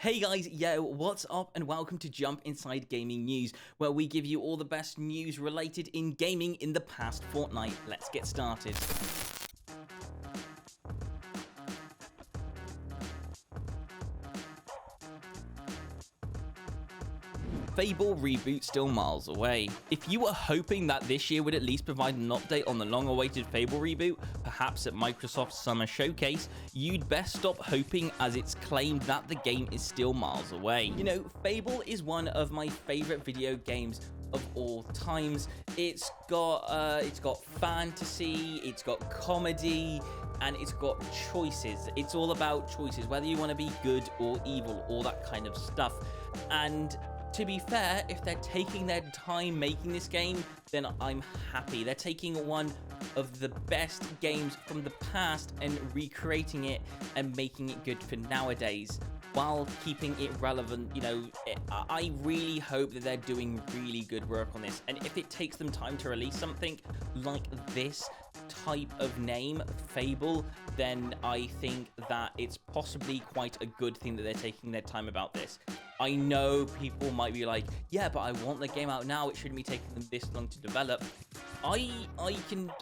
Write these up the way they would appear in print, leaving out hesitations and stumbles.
Hey guys, yo, what's up and welcome to Jump Inside Gaming News, where we give you all the best news related in gaming in the past fortnight. Let's get started. Fable Reboot still miles away. If you were hoping that this year would at least provide an update on the long-awaited Fable Reboot, perhaps at Microsoft's Summer Showcase, you'd best stop hoping, as it's claimed that the game is still miles away. You know, Fable is one of my favorite video games of all times. It's got fantasy, it's got comedy, and it's got choices. It's all about choices, whether you want to be good or evil, all that kind of stuff. And to be fair, if they're taking their time making this game, then I'm happy. They're taking one of the best games from the past and recreating it and making it good for nowadays, while keeping it relevant. You know, I really hope that they're doing really good work on this. And if it takes them time to release something like this type of name, Fable, then I think that it's possibly quite a good thing that they're taking their time about this. I know people might be like, yeah, but I want the game out now. It shouldn't be taking them this long to develop. I can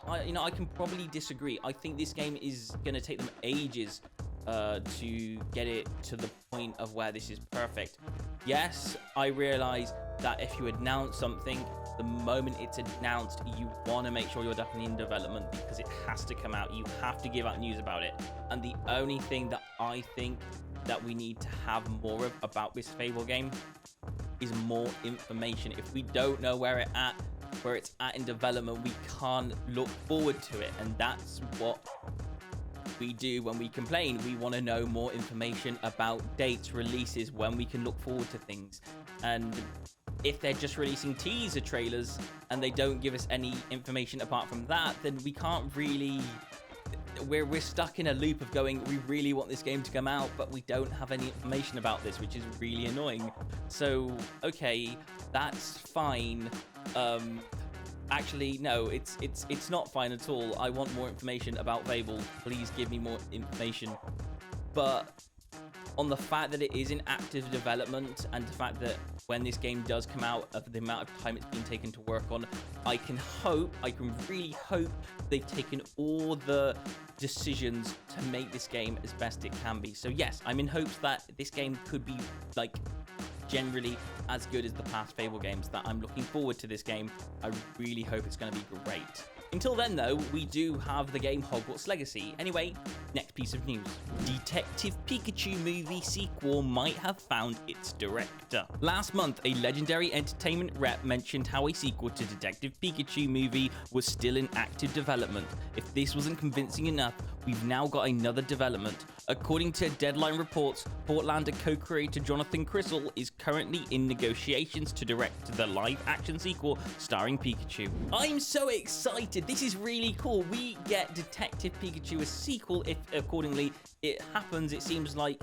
probably disagree. I think this game is going to take them ages to get it to the point of where this is perfect. Yes, I realize that if you announce something, the moment it's announced, you want to make sure you're definitely in development because it has to come out. You have to give out news about it. And the only thing that I think that we need to have more of about this Fable game is more information. If we don't know where it's at in development, we can't look forward to it. And that's what we do when we complain. We want to know more information about dates, releases, when we can look forward to things. And if they're just releasing teaser trailers and they don't give us any information apart from that, then we can't really... We're stuck in a loop of going, we really want this game to come out, but we don't have any information about this, which is really annoying. So, okay, that's fine. Actually, no, it's not fine at all. I want more information about Fable. Please give me more information. But on the fact that it is in active development, and the fact that when this game does come out, of the amount of time it's been taken to work on, I can really hope they've taken all the decisions to make this game as best it can be. So yes, I'm in hopes that this game could be like generally as good as the past Fable games. That I'm looking forward to this game. I really hope it's going to be great. Until then, though, we do have the game Hogwarts Legacy. Anyway, next piece of news. Detective Pikachu movie sequel might have found its director. Last month, a Legendary Entertainment rep mentioned how a sequel to Detective Pikachu movie was still in active development. If this wasn't convincing enough, we've now got another development. According to Deadline reports, Portlander co-creator Jonathan Crystal is currently in negotiations to direct the live-action sequel starring Pikachu. I'm so excited. This is really cool. We get Detective Pikachu a sequel if, accordingly, it happens. It seems like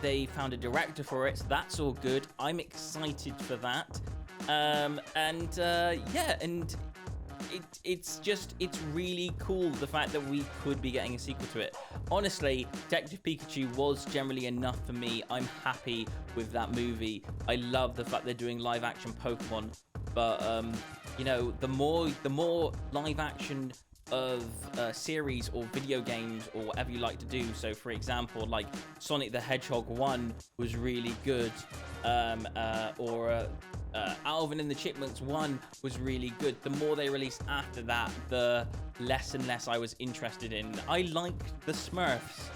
they found a director for it, so that's all good. I'm excited for that. It's really cool, the fact that we could be getting a sequel to it. Honestly, Detective Pikachu was generally enough for me. I'm happy with that movie. I love the fact they're doing live action Pokemon, but you know, the more live action of series or video games or whatever you like to do. So for example, like Sonic the Hedgehog 1 was really good, Alvin and the Chipmunks 1 was really good. The more they released after that, the less and less I was interested in. I liked the Smurfs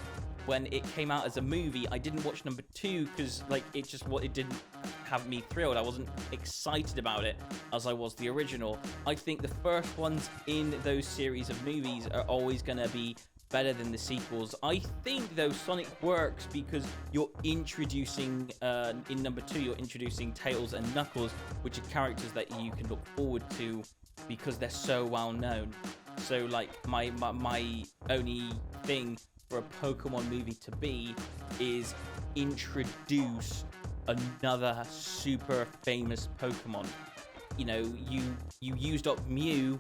when it came out as a movie. I didn't watch number 2 because like it didn't have me thrilled. I wasn't excited about it as I was the original. I think the first ones in those series of movies are always going to be better than the sequels. I think though Sonic works because you're introducing in number 2 you're introducing Tails and Knuckles, which are characters that you can look forward to because they're so well known. So like my only thing for a Pokemon movie to be is introduce another super famous Pokemon. You know, you used up Mew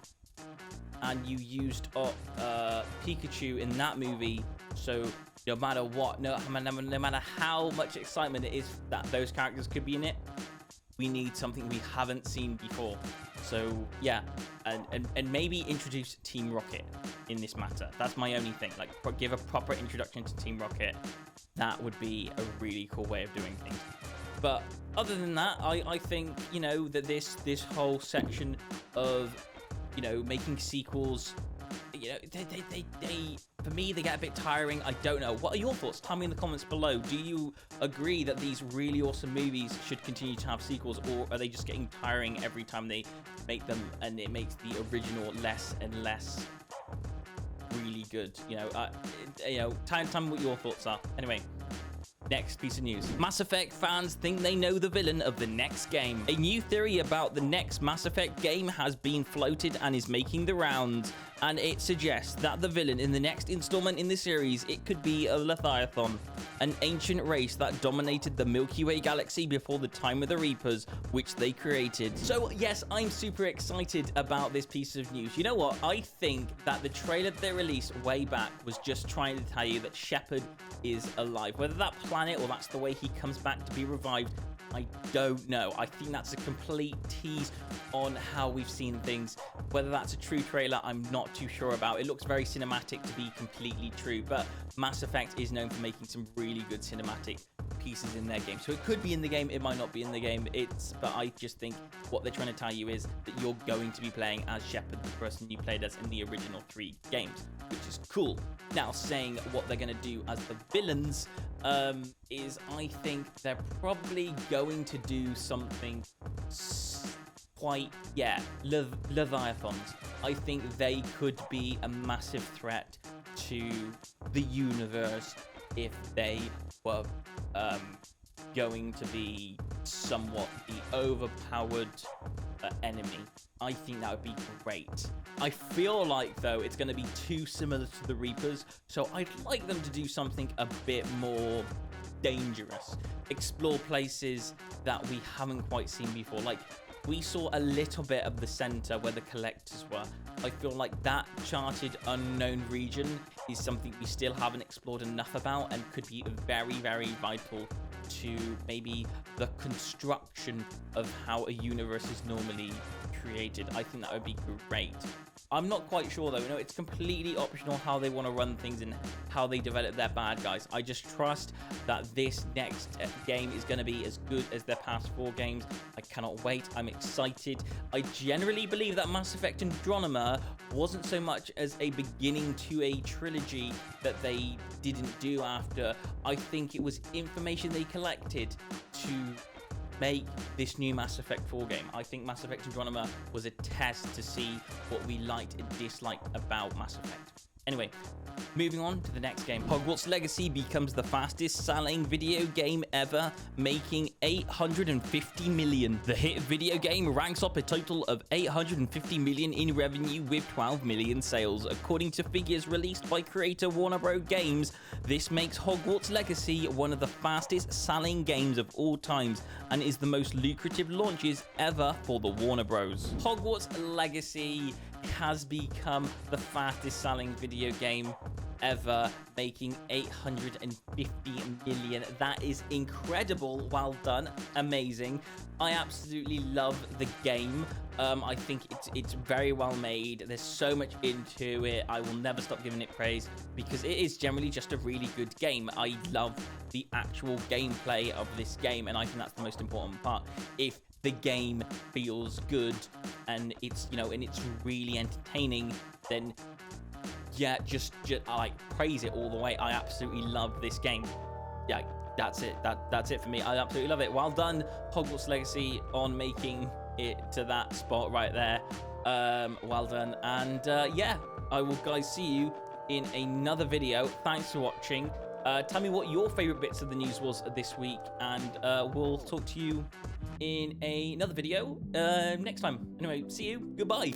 and you used up Pikachu in that movie, so no matter what, no matter how much excitement it is that those characters could be in it, we need something we haven't seen before. So yeah, and maybe introduce Team Rocket in this matter. That's my only thing. Like, give a proper introduction to Team Rocket. That would be a really cool way of doing things. But other than that, I think, you know, that this whole section of, you know, making sequels, you know, they for me, they get a bit tiring. I don't know. What are your thoughts? Tell me in the comments below. Do you agree that these really awesome movies should continue to have sequels, or are they just getting tiring every time they make them, and it makes the original less and less really good? You know, tell me what your thoughts are. Anyway, next piece of news. Mass Effect fans think they know the villain of the next game. A new theory about the next Mass Effect game has been floated and is making the rounds, and it suggests that the villain in the next installment in the series, it could be a Leviathan, an ancient race that dominated the Milky Way galaxy before the time of the Reapers, which they created. So yes, I'm super excited about this piece of news. You know what? I think that the trailer they released way back was just trying to tell you that Shepard is alive. Whether that planet or that's the way he comes back to be revived, I don't know. I think that's a complete tease on how we've seen things. Whether that's a true trailer, I'm not too sure about. It looks very cinematic to be completely true, but Mass Effect is known for making some really good cinematic pieces in their game. So it could be in the game, it might not be in the game. But I just think what they're trying to tell you is that you're going to be playing as Shepard, the person you played as in the original 3 games, which is cool. Now, saying what they're going to do as the villains, is I think they're probably going to do something quite, Leviathans. I think they could be a massive threat to the universe if they were going to be somewhat the overpowered enemy. I think that would be great. I feel like, though, it's going to be too similar to the Reapers, so I'd like them to do something a bit more dangerous. Explore places that we haven't quite seen before. Like, we saw a little bit of the center where the collectors were. I feel like that charted unknown region is something we still haven't explored enough about and could be very, very vital to maybe the construction of how a universe is normally created. I think that would be great. I'm not quite sure, though. You know, it's completely optional how they want to run things and how they develop their bad guys. I just trust that this next game is going to be as good as their past 4 games. I cannot wait. I'm excited. I generally believe that Mass Effect Andromeda wasn't so much as a beginning to a trilogy that they didn't do after. I think it was information they collected to make this new Mass Effect 4 game. I think Mass Effect Andromeda was a test to see what we liked and disliked about Mass Effect. Anyway, moving on to the next game. Hogwarts Legacy becomes the fastest selling video game ever, making 850 million. The hit video game ranks up a total of 850 million in revenue with 12 million sales. According to figures released by creator Warner Bros. Games, this makes Hogwarts Legacy one of the fastest selling games of all times and is the most lucrative launches ever for the Warner Bros. Hogwarts Legacy has become the fastest selling video game ever, making 850 million. That is incredible. Well done. Amazing. I absolutely love the game. I think it's very well made. There's so much into it. I will never stop giving it praise because it is generally just a really good game. I love the actual gameplay of this game, and I think that's the most important part. If the game feels good and it's, you know, and it's really entertaining, then yeah, just I praise it all the way. I absolutely love this game. Yeah, that's it. That's it for me. I absolutely love it. Well done, Hogwarts Legacy, on making it to that spot right there. Well done. And yeah, I will, guys, see you in another video. Thanks for watching. Tell me what your favorite bits of the news was this week, and we'll talk to you in another video next time. Anyway, see you. Goodbye.